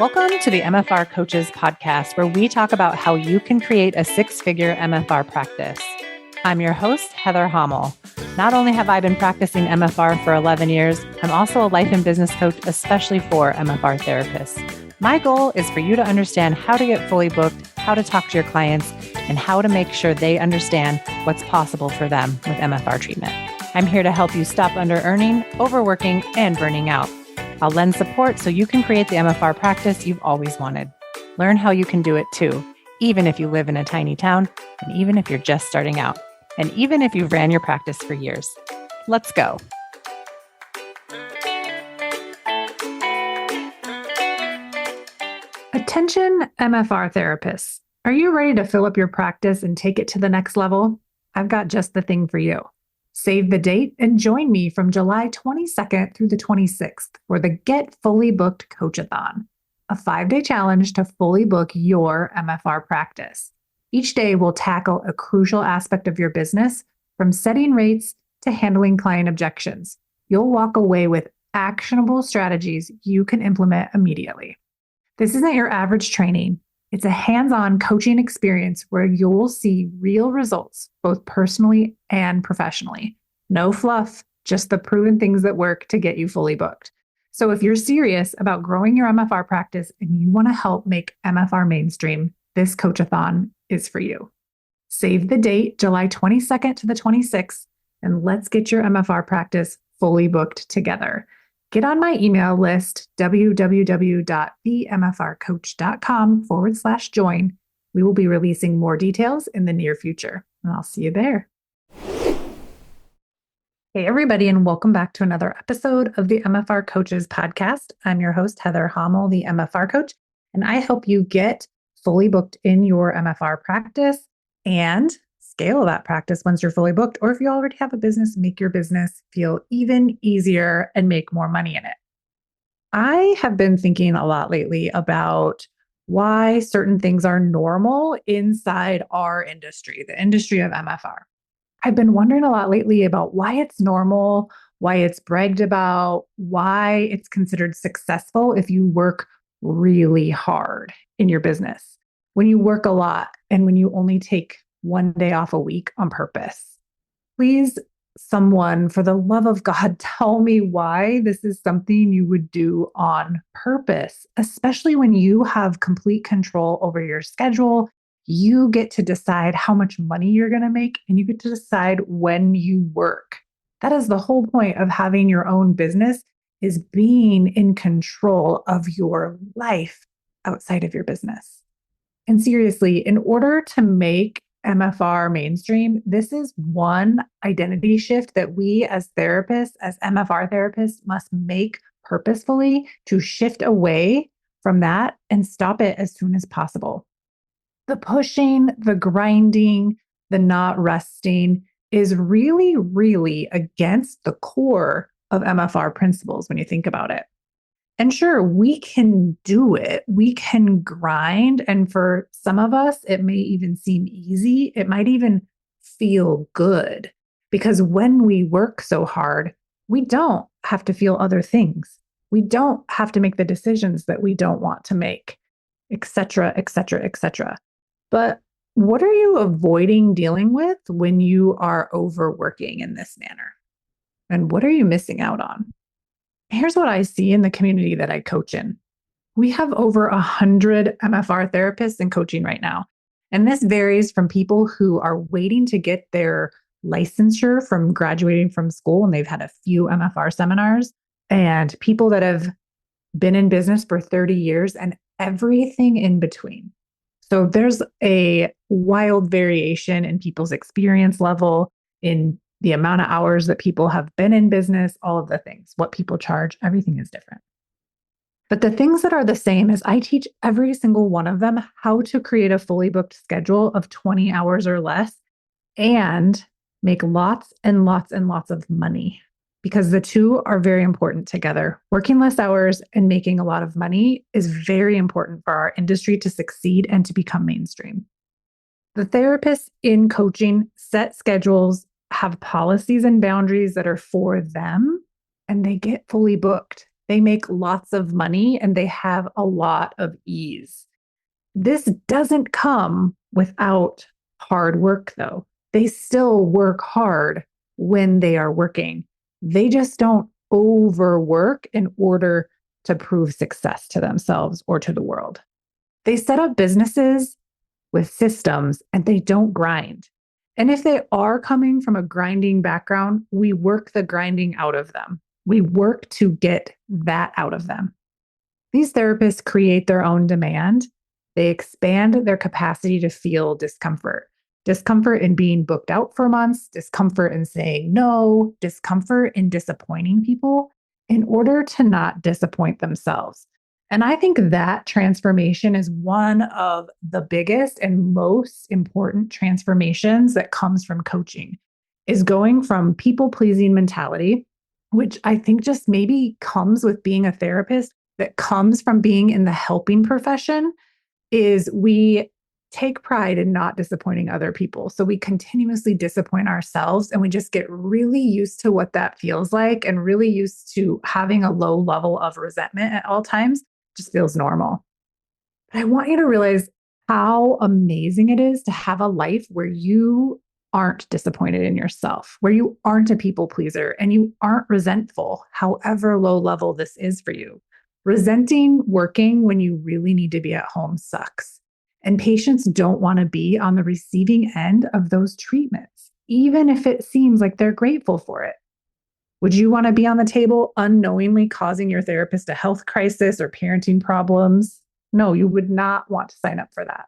Welcome to the MFR Coaches podcast, where we talk about how you can create a six-figure MFR practice. I'm your host, Heather Hommel. Not only have I been practicing MFR for 11 years, I'm also a life and business coach, especially for MFR therapists. My goal is for you to understand how to get fully booked, how to talk to your clients, and how to make sure they understand what's possible for them with MFR treatment. I'm here to help you stop under-earning, overworking, and burning out. I'll lend support so you can create the MFR practice you've always wanted. Learn how you can do it too, even if you live in a tiny town, and even if you're just starting out, and even if you've ran your practice for years. Let's go. Attention MFR therapists. Are you ready to fill up your practice and take it to the next level? I've got just the thing for you. Save the date and join me from July 22nd through the 26th for the Get Fully Booked Coachathon, a 5-day challenge to fully book your MFR practice. Each day will tackle a crucial aspect of your business, from setting rates to handling client objections. You'll walk away with actionable strategies you can implement immediately. This isn't your average training. It's a hands-on coaching experience where you'll see real results, both personally and professionally. No fluff, just the proven things that work to get you fully booked. So if you're serious about growing your MFR practice and you want to help make MFR mainstream, this coachathon is for you. Save the date, July 22nd to the 26th, and let's get your MFR practice fully booked together. Get on my email list, www.themfrcoach.com/join. We will be releasing more details in the near future, and I'll see you there. Hey, everybody, and welcome back to another episode of the MFR Coaches podcast. I'm your host, Heather Hommel, the MFR coach, and I help you get fully booked in your MFR practice and scale that practice once you're fully booked, or if you already have a business, make your business feel even easier and make more money in it. I have been thinking a lot lately about why certain things are normal inside our industry, the industry of MFR. I've been wondering a lot lately about why it's normal, why it's bragged about, why it's considered successful if you work really hard in your business, when you work a lot, and when you only take one day off a week on purpose. Please, someone, for the love of God, tell me why this is something you would do on purpose, especially when you have complete control over your schedule. You get to decide how much money you're going to make, and you get to decide when you work. That is the whole point of having your own business, is being in control of your life outside of your business. And seriously, in order to make MFR mainstream, this is one identity shift that we as therapists, as MFR therapists, must make purposefully to shift away from that and stop it as soon as possible. The pushing, the grinding, the not resting is really, really against the core of MFR principles when you think about it. And sure, we can do it. We can grind. And for some of us, it may even seem easy. It might even feel good, because when we work so hard, we don't have to feel other things. We don't have to make the decisions that we don't want to make, et cetera, et cetera, et cetera. But what are you avoiding dealing with when you are overworking in this manner? And what are you missing out on? Here's what I see in the community that I coach in. We have over 100 MFR therapists in coaching right now. And this varies from people who are waiting to get their licensure from graduating from school, and they've had a few MFR seminars, and people that have been in business for 30 years and everything in between. So there's a wild variation in people's experience level, in the amount of hours that people have been in business, all of the things, what people charge, everything is different. But the things that are the same is I teach every single one of them how to create a fully booked schedule of 20 hours or less and make lots and lots and lots of money, because the two are very important together. Working less hours and making a lot of money is very important for our industry to succeed and to become mainstream. The therapists in coaching set schedules, have policies and boundaries that are for them, and they get fully booked. They make lots of money and they have a lot of ease. This doesn't come without hard work, though. They still work hard when they are working. They just don't overwork in order to prove success to themselves or to the world. They set up businesses with systems and they don't grind. And if they are coming from a grinding background, we work the grinding out of them. We work to get that out of them. These therapists create their own demand. They expand their capacity to feel discomfort. Discomfort in being booked out for months, discomfort in saying no, discomfort in disappointing people in order to not disappoint themselves. And I think that transformation is one of the biggest and most important transformations that comes from coaching is going from people-pleasing mentality, which I think just maybe comes with being a therapist, that comes from being in the helping profession, is we take pride in not disappointing other people. So we continuously disappoint ourselves and we just get really used to what that feels like and really used to having a low level of resentment at all times. Just feels normal. But I want you to realize how amazing it is to have a life where you aren't disappointed in yourself, where you aren't a people pleaser and you aren't resentful, however low level this is for you. Resenting working when you really need to be at home sucks. And patients don't want to be on the receiving end of those treatments, even if it seems like they're grateful for it. Would you want to be on the table unknowingly causing your therapist a health crisis or parenting problems? No, you would not want to sign up for that.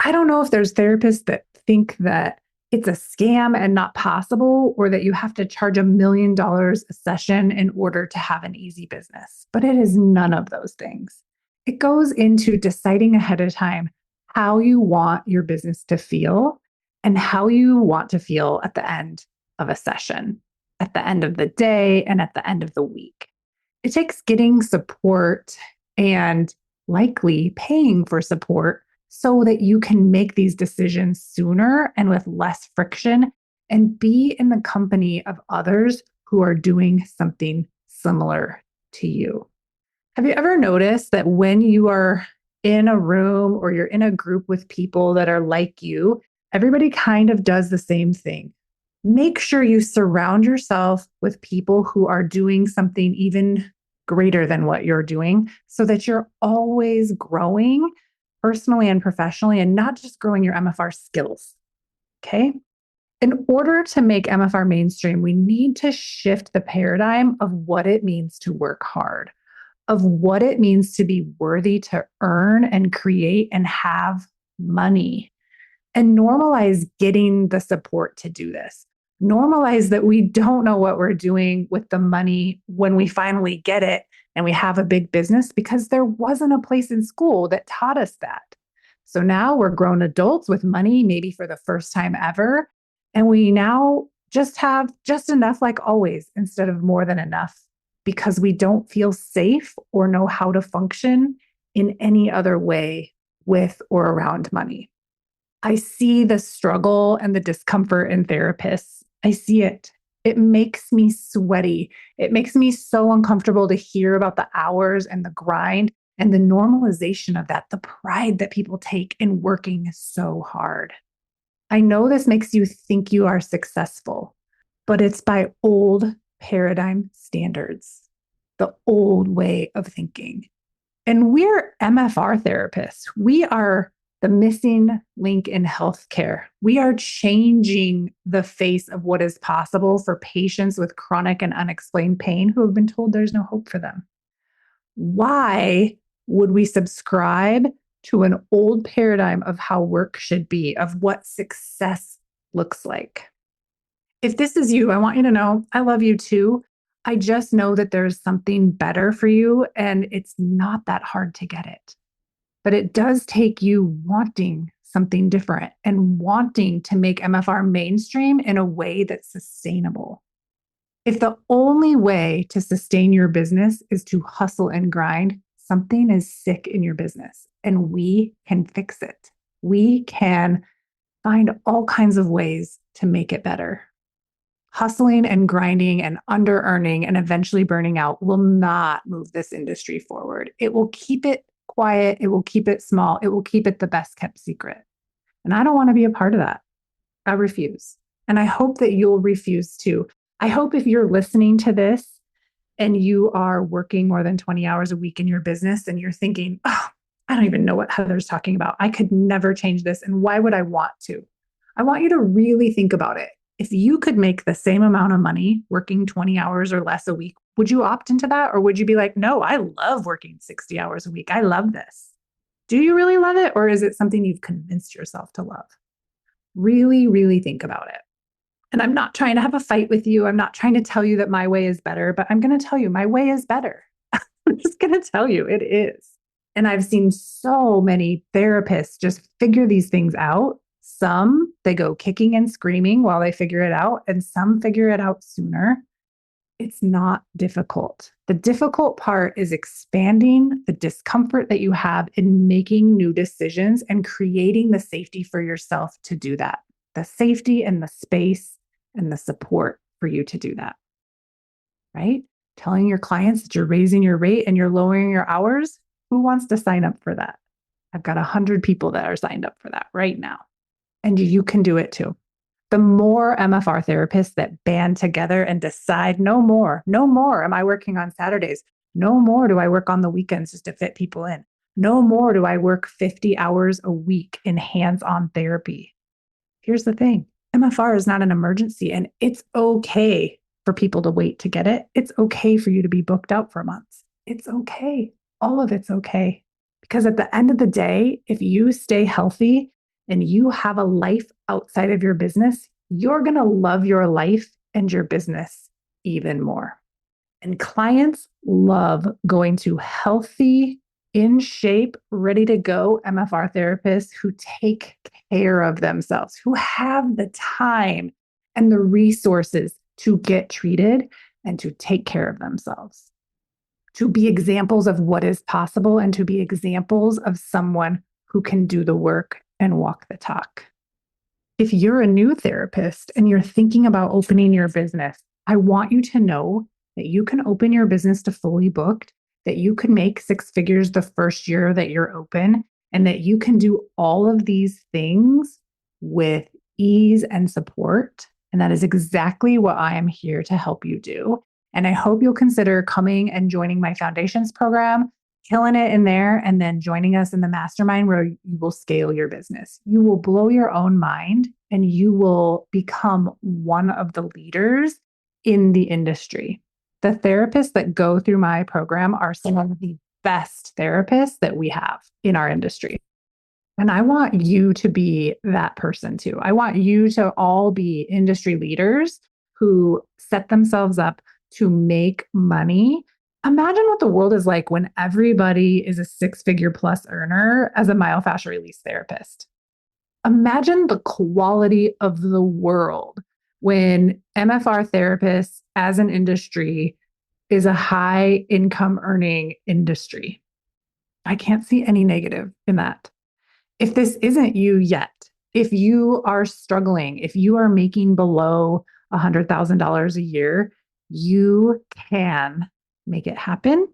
I don't know if there's therapists that think that it's a scam and not possible, or that you have to charge $1 million a session in order to have an easy business, but it is none of those things. It goes into deciding ahead of time how you want your business to feel and how you want to feel at the end of a session, at the end of the day, and at the end of the week. It takes getting support and likely paying for support so that you can make these decisions sooner and with less friction and be in the company of others who are doing something similar to you. Have you ever noticed that when you are in a room or you're in a group with people that are like you, everybody kind of does the same thing? Make sure you surround yourself with people who are doing something even greater than what you're doing so that you're always growing personally and professionally and not just growing your MFR skills. Okay. In order to make MFR mainstream, we need to shift the paradigm of what it means to work hard, of what it means to be worthy to earn and create and have money, and normalize getting the support to do this. Normalize that we don't know what we're doing with the money when we finally get it and we have a big business because there wasn't a place in school that taught us that. So now we're grown adults with money, maybe for the first time ever. And we now just have just enough, like always, instead of more than enough, because we don't feel safe or know how to function in any other way with or around money. I see the struggle and the discomfort in therapists. I see it. It makes me sweaty. It makes me so uncomfortable to hear about the hours and the grind and the normalization of that, the pride that people take in working so hard. I know this makes you think you are successful, but it's by old paradigm standards, the old way of thinking. And we're MFR therapists. We are the missing link in healthcare. We are changing the face of what is possible for patients with chronic and unexplained pain who have been told there's no hope for them. Why would we subscribe to an old paradigm of how work should be, of what success looks like? If this is you, I want you to know I love you too. I just know that there's something better for you, and it's not that hard to get it. But it does take you wanting something different and wanting to make MFR mainstream in a way that's sustainable. If the only way to sustain your business is to hustle and grind, something is sick in your business, and we can fix it. We can find all kinds of ways to make it better. Hustling and grinding and under earning and eventually burning out will not move this industry forward. It will keep it quiet. It will keep it small. It will keep it the best kept secret. And I don't want to be a part of that. I refuse. And I hope that you'll refuse too. I hope if you're listening to this and you are working more than 20 hours a week in your business and you're thinking, oh, I don't even know what Heather's talking about. I could never change this. And why would I want to? I want you to really think about it. If you could make the same amount of money working 20 hours or less a week, would you opt into that? Or would you be like, no, I love working 60 hours a week. I love this. Do you really love it? Or is it something you've convinced yourself to love? Really, really think about it. And I'm not trying to have a fight with you. I'm not trying to tell you that my way is better, but I'm going to tell you my way is better. I'm just going to tell you it is. And I've seen so many therapists just figure these things out. Some, they go kicking and screaming while they figure it out, and some figure it out sooner. It's not difficult. The difficult part is expanding the discomfort that you have in making new decisions and creating the safety for yourself to do that. The safety and the space and the support for you to do that, right? Telling your clients that you're raising your rate and you're lowering your hours. Who wants to sign up for that? I've got 100 people that are signed up for that right now. And you can do it too. The more MFR therapists that band together and decide no more am I working on Saturdays. No more do I work on the weekends just to fit people in. No more do I work 50 hours a week in hands-on therapy. Here's the thing. MFR is not an emergency, and it's okay for people to wait to get it. It's okay for you to be booked out for months. It's okay. All of it's okay. Because at the end of the day, if you stay healthy and you have a life outside of your business, you're going to love your life and your business even more. And clients love going to healthy, in shape, ready to go MFR therapists who take care of themselves, who have the time and the resources to get treated and to take care of themselves, to be examples of what is possible and to be examples of someone who can do the work and walk the talk. If you're a new therapist and you're thinking about opening your business, I want you to know that you can open your business to fully booked, that you can make 6 figures the first year that you're open, and that you can do all of these things with ease and support. And that is exactly what I am here to help you do. And I hope you'll consider coming and joining my foundations program, killing it in there, and then joining us in the mastermind where you will scale your business. You will blow your own mind and you will become one of the leaders in the industry. The therapists that go through my program are some of the best therapists that we have in our industry. And I want you to be that person too. I want you to all be industry leaders who set themselves up to make money. Imagine what the world is like when everybody is a 6-figure plus earner as a myofascial release therapist. Imagine the quality of the world when MFR therapists as an industry is a high income earning industry. I can't see any negative in that. If this isn't you yet, if you are struggling, if you are making below $100,000 a year, you can make it happen.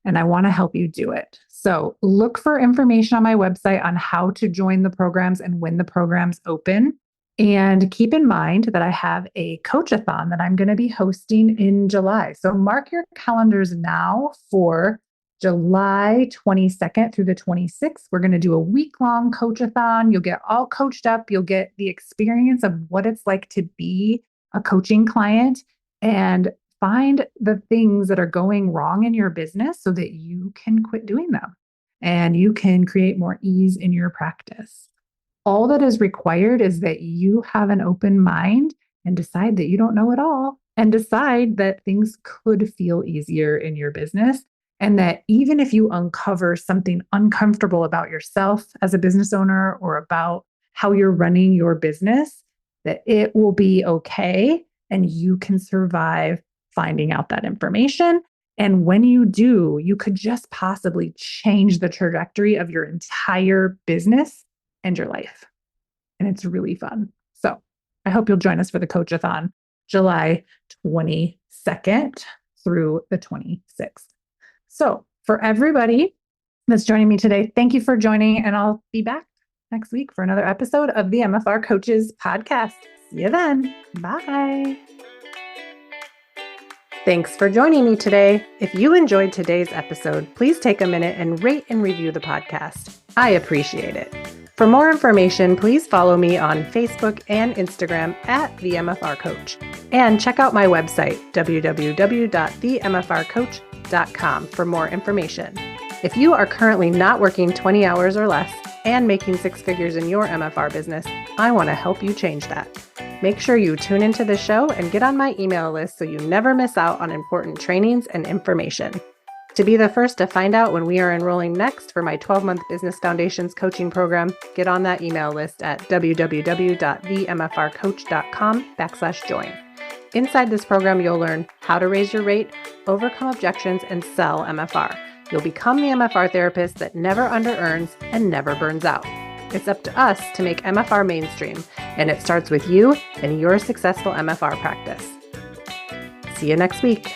And I want to help you do it. So look for information on my website on how to join the programs and when the programs open. And keep in mind that I have a coachathon that I'm going to be hosting in July. So mark your calendars now for July 22nd through the 26th. We're going to do a week-long coachathon. You'll get all coached up. You'll get the experience of what it's like to be a coaching client and find the things that are going wrong in your business so that you can quit doing them and you can create more ease in your practice. All that is required is that you have an open mind and decide that you don't know it all and decide that things could feel easier in your business. And that even if you uncover something uncomfortable about yourself as a business owner or about how you're running your business, that it will be okay and you can survive finding out that information. And when you do, you could just possibly change the trajectory of your entire business and your life. And it's really fun. So I hope you'll join us for the coachathon. July 22nd through the 26th. So for everybody that's joining me today, thank you for joining, and I'll be back next week for another episode of the MFR Coaches Podcast. See you then. Bye. Thanks for joining me today. If you enjoyed today's episode, please take a minute and rate and review the podcast. I appreciate it. For more information, please follow me on Facebook and Instagram at The MFR Coach. And check out my website, www.themfrcoach.com, for more information. If you are currently not working 20 hours or less and making six figures in your MFR business, I want to help you change that. Make sure you tune into the show and get on my email list so you never miss out on important trainings and information. To be the first to find out when we are enrolling next for my 12-month Business Foundations coaching program, get on that email list at www.themfrcoach.com/join. Inside this program, you'll learn how to raise your rate, overcome objections, and sell MFR. You'll become the MFR therapist that never under-earns and never burns out. It's up to us to make MFR mainstream, and it starts with you and your successful MFR practice. See you next week.